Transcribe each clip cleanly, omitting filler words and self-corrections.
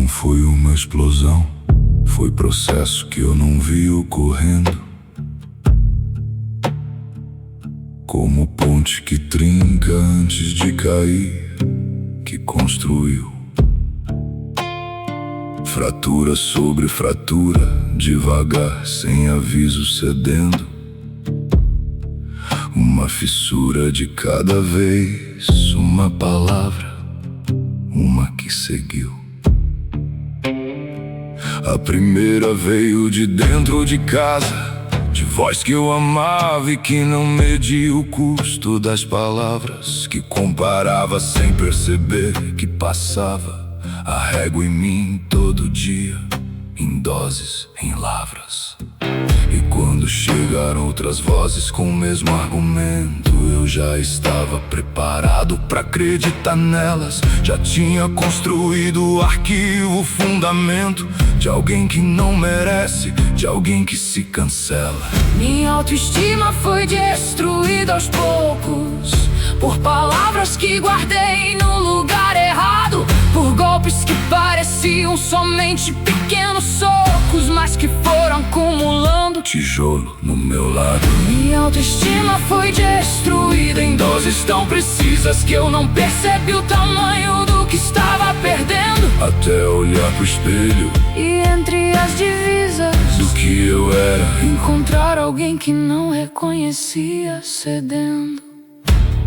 não foi uma explosão, foi processo que eu não vi ocorrendo. Como ponte que trinca antes de cair, que construiu fratura sobre fratura, devagar, sem aviso, cedendo. Uma fissura de cada vez, uma palavra, uma que seguiu. A primeira veio de dentro de casa, de voz que eu amava e que não media o custo das palavras, que comparava sem perceber que passava a régua em mim todo dia, em doses, em lavras. E quando chegaram outras vozes com o mesmo argumento, eu já estava preparado pra acreditar nelas. Já tinha construído o arquivo, o fundamento de alguém que não merece, de alguém que se cancela. Minha autoestima foi destruída aos poucos, por palavras que guardei no lugar errado, por golpes que pareciam somente pequenos socos, mas que foram acumulando tijolo no meu lado. Minha autoestima foi destruída em doses tão precisas que eu não percebi o tamanho do que estava perdendo, até olhar pro espelho e entre as divisas do que eu era, encontrar alguém que não reconhecia cedendo.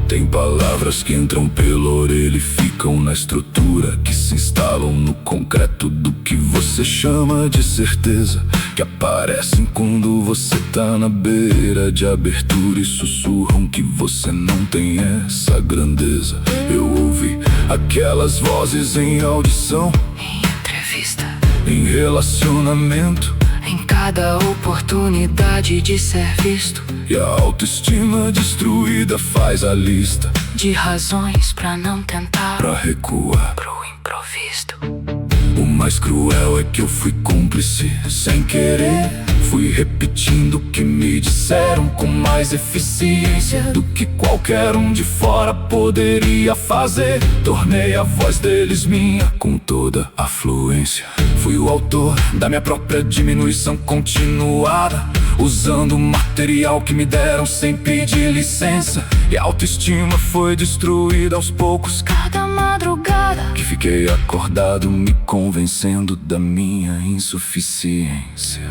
Tem palavras que entram pela orelha e ficam na estrutura, que se instalam no concreto do que você chama de certeza, que aparecem quando você tá na beira de abertura e sussurram que você não tem essa grandeza. Eu ouvi aquelas vozes em audição, em entrevista, em relacionamento, em cada oportunidade de ser visto. E a autoestima destruída faz a lista de razões pra não tentar, pra recuar pro improviso. O mais cruel é que eu fui cúmplice sem querer. Fui repetindo o que me disseram com mais eficiência do que qualquer um de fora poderia fazer. Tornei a voz deles minha com toda a fluência. Fui o autor da minha própria diminuição continuada, usando o material que me deram sem pedir licença. E a autoestima foi destruída aos poucos, cada madrugada que fiquei acordado me convencendo da minha insuficiência.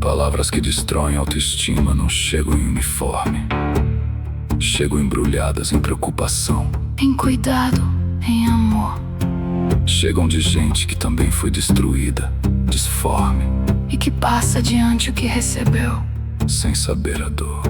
Palavras que destroem a autoestima não chegam em uniforme, chegam embrulhadas em preocupação, em cuidado, em amor. Chegam de gente que também foi destruída, disforme, e que passa diante o que recebeu, sem saber a dor.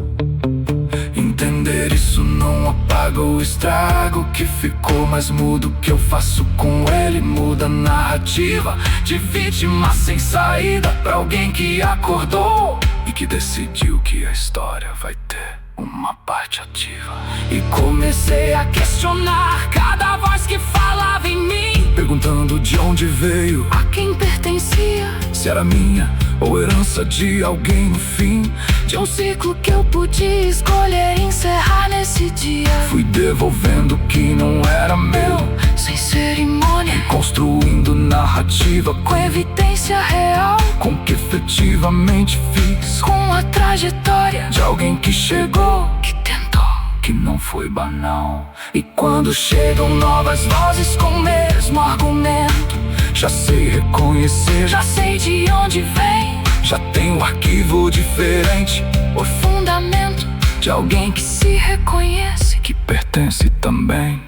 Entender isso não apaga o estrago que ficou, mas muda o que eu faço com ele. Muda a narrativa de vítima sem saída pra alguém que acordou e que decidiu que a história vai ter uma parte ativa. E comecei a questionar cada voz que falava em mim, perguntando de onde veio, a quem pertencia, se era minha ou herança de alguém no fim de um ciclo que eu podia escolher encerrar nesse dia. Fui devolvendo o que não era meu, sem cerimônia, construindo narrativa com evidência real, com o que efetivamente fiz, com a trajetória de alguém que chegou, que tentou, que não foi banal. E quando chegam novas vozes com o mesmo argumento, já sei reconhecer, já sei de onde vem, já tenho um arquivo diferente, o fundamento de alguém que se reconhece, que pertence também.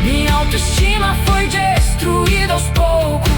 Minha autoestima foi destruída aos poucos,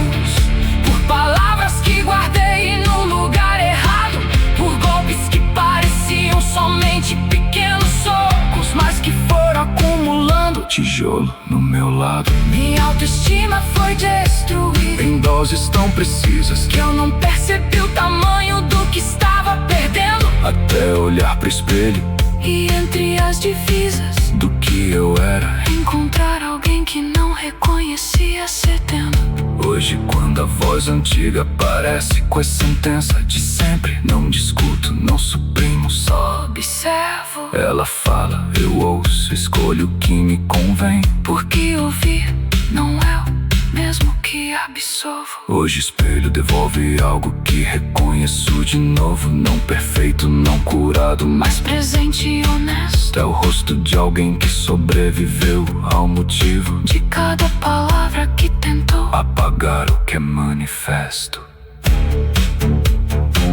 por palavras que guardei no lugar errado, por golpes que pareciam somente pequenos socos, mas que foram acumulando tijolo no meu lado. Minha autoestima foi destruída em doses tão precisas que eu não percebi o tamanho do que estava perdendo, até olhar pro espelho e entre as divisas do que eu era, encontrar alguém que não reconhecia cedendo. Hoje quando a voz antiga aparece com a sentença de sempre, não discuto, não suprimo, só observo. Ela fala, eu ouço, escolho o que me convém, porque ouvir não é o mesmo que absolvo. Hoje espelho devolve algo que reconheço de novo. Não perfeito, não curado, mas presente e honesto. é o rosto de alguém que sobreviveu ao motivo de cada palavra que tentou apagar o que é manifesto.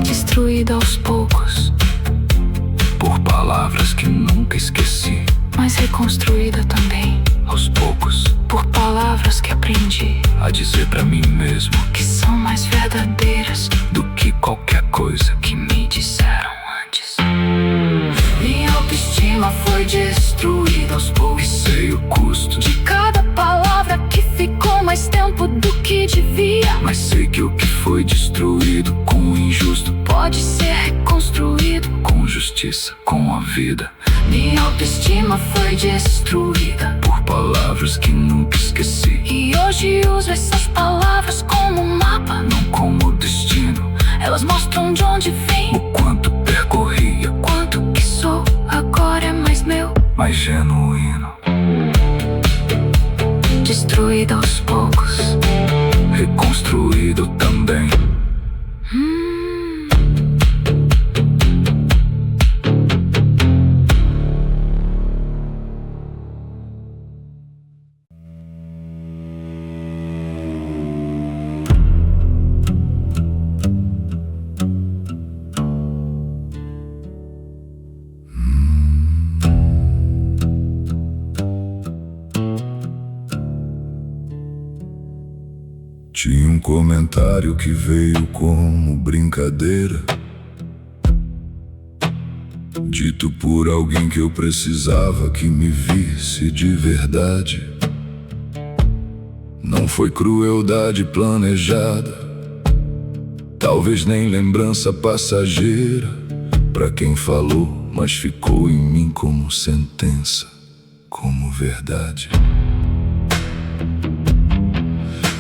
Destruída aos poucos Por palavras que nunca esqueci, mas reconstruída também aos poucos, por palavras que aprendi a dizer pra mim mesmo que são mais verdadeiras do que qualquer coisa que me disseram antes. Minha autoestima foi destruída aos poucos. sei o custo, De cada palavra que ficou mais tempo do que devia, mas sei que o que foi destruído com o injusto, pode ser reconstruído. com justiça, com a vida, Minha autoestima foi destruída por palavras que nunca esqueci, e hoje uso essas palavras como um mapa. não como destino. Elas mostram de onde vim, O quanto percorria, quanto que sou. Agora é mais meu, mais genuíno, destruída aos poucos. reconstruído também. Tinha um comentário que veio como brincadeira, dito por alguém que eu precisava que me visse de verdade. Não foi crueldade planejada, talvez nem lembrança passageira pra quem falou, mas ficou em mim como sentença, como verdade.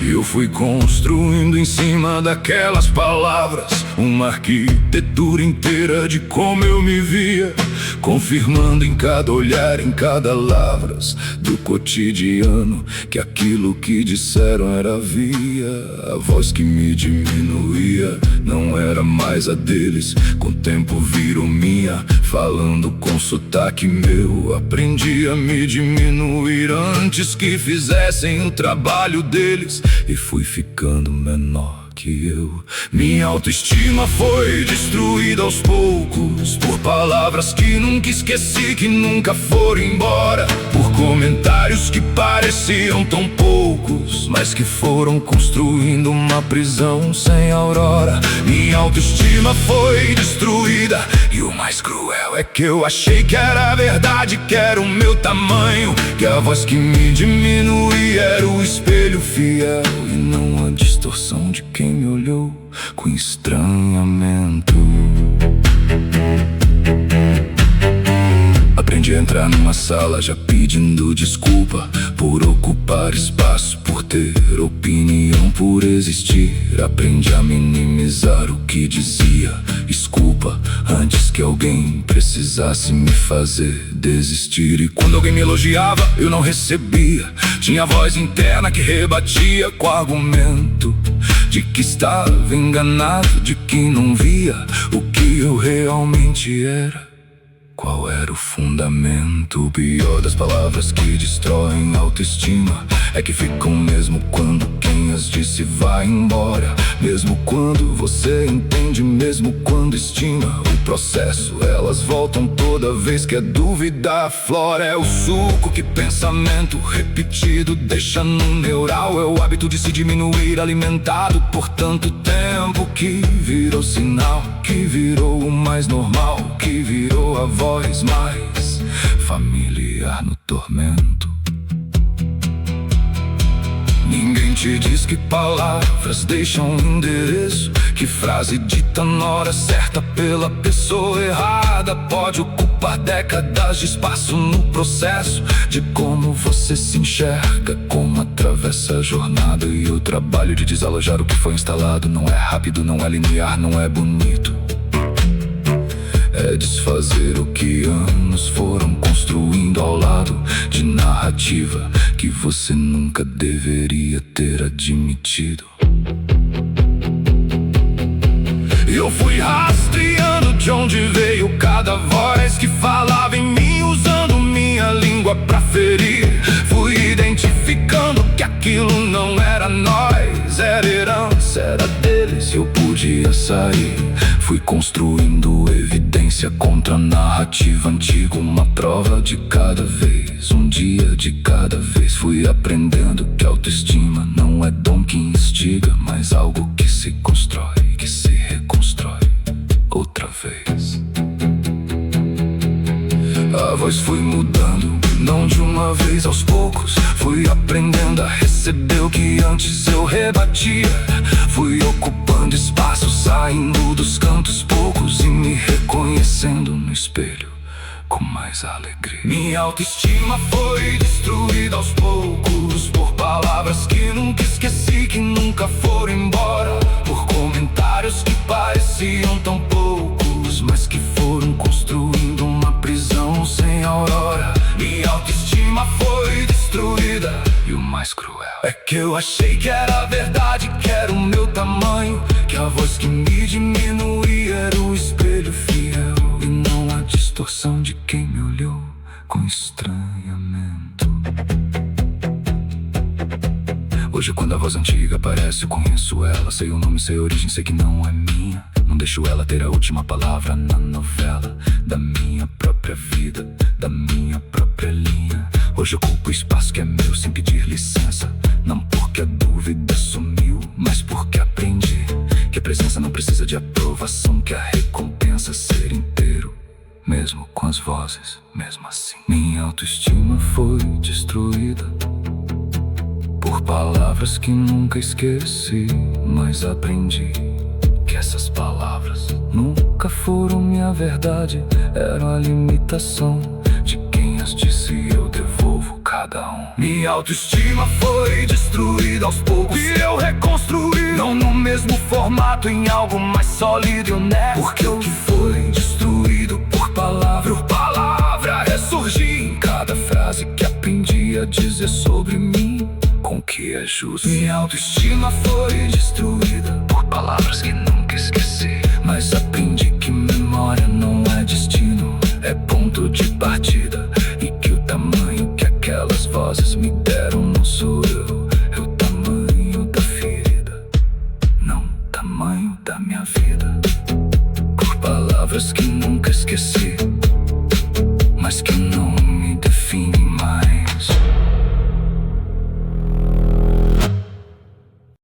E eu fui construindo em cima daquelas palavras uma arquitetura inteira de como eu me via, confirmando em cada olhar, em cada lavras do cotidiano, que aquilo que disseram era via. A voz que me diminuía não era mais a deles, com o tempo virou minha, falando com sotaque meu. Aprendi a me diminuir antes que fizessem o trabalho deles, e fui ficando menor que eu. Minha autoestima foi destruída aos poucos por palavras que nunca esqueci, que nunca foram embora, por comentários que pareciam tão poucos, mas que foram construindo uma prisão sem aurora. Minha autoestima foi destruída, e o mais cruel é que eu achei que era verdade, que era o meu tamanho, que a voz que me diminuía era o espelho fiel e não a distorção de quem me olhou com estranhamento. Aprendi a entrar numa sala já pedindo desculpa por ocupar espaço, por ter opinião, por existir. Aprendi a minimizar o que dizia, desculpa, antes que alguém precisasse me fazer desistir. E quando alguém me elogiava, eu não recebia. Tinha voz interna que rebatia com argumento de que estava enganado, de que não via o que eu realmente era. Qual era o fundamento? O pior das palavras que destroem a autoestima é que ficam mesmo quando quem as disse vai embora. Mesmo quando você entende, mesmo quando estima o processo, elas voltam toda vez que a dúvida aflora. É o suco que pensamento repetido deixa no neural. É o hábito de se diminuir, alimentado por tanto tempo, que virou sinal, que virou o mais normal, que virou a voz mais familiar no tormento. Ninguém te diz que palavras deixam um endereço, que frase dita na hora certa pela pessoa errada pode ocupar décadas de espaço no processo de como você se enxerga, como atravessa a jornada. E o trabalho de desalojar o que foi instalado não é rápido, não é linear, não é bonito. É desfazer o que anos foram construindo ao lado de narrativa, que você nunca deveria ter admitido. Eu fui rastreando de onde veio cada voz que falava em mim, usando minha língua pra ferir. Fui identificando que aquilo não era nós, era herança, era deles, eu podia sair. Fui construindo evidência contra a narrativa antiga, uma prova de cada vez, um dia de cada vez. Fui aprendendo que autoestima não é dom que instiga, mas algo que se constrói, que se reconstrói outra vez. A voz foi mudando, não de uma vez, aos poucos. Fui aprendendo a receber o que antes eu rebatia. Fui ocupando espaço, saindo dos cantos poucos e me reconhecendo no espelho com mais alegria. Minha autoestima foi destruída aos poucos por palavras que nunca esqueci, que nunca foram embora, por comentários que pareciam tão poucos, mas que foram construindo uma prisão sem aurora. Minha autoestima foi destruída, e o mais cruel é que eu achei que era verdade, que era o meu tamanho, que a voz que me diminuía era o espelho fiel, e não a distorção de quem me olhou com estranhamento. Hoje quando a voz antiga aparece eu conheço ela, sei o nome, sei a origem, sei que não é minha. Não deixo ela ter a última palavra na novela da minha própria vida, da minha própria linha. Hoje ocupo o espaço que é meu sem pedir licença, não porque a dúvida sumiu, mas porque aprendi que a presença não precisa de aprovação, que a recompensa é ser inteiro, mesmo com as vozes, mesmo assim. Minha autoestima foi destruída por palavras que nunca esqueci, mas aprendi que essas palavras nunca foram minha verdade, eram a limitação de quem as disse e eu devolvo cada um. Minha autoestima foi destruída aos poucos e eu reconstruí, não no mesmo formato, em algo mais sólido e honesto. Porque o que foi destruído por palavra ressurgi em cada frase que aprendi a dizer sobre mim, com o que é justo. Minha autoestima foi destruída por palavras que nunca esqueci, mas aprendi que memória não é destino, é ponto de partida, e que o tamanho que aquelas vozes me deram não sou eu.